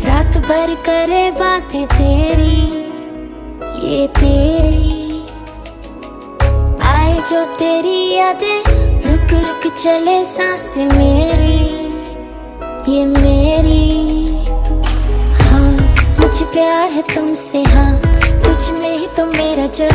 रात भर करे बातें तेरी, ये तेरी आए जो तेरी यादें, रुक रुक चले सांसें मेरी, ये मेरी। हाँ मुझे प्यार है तुमसे, हाँ तुझ में ही तो मेरा जहां।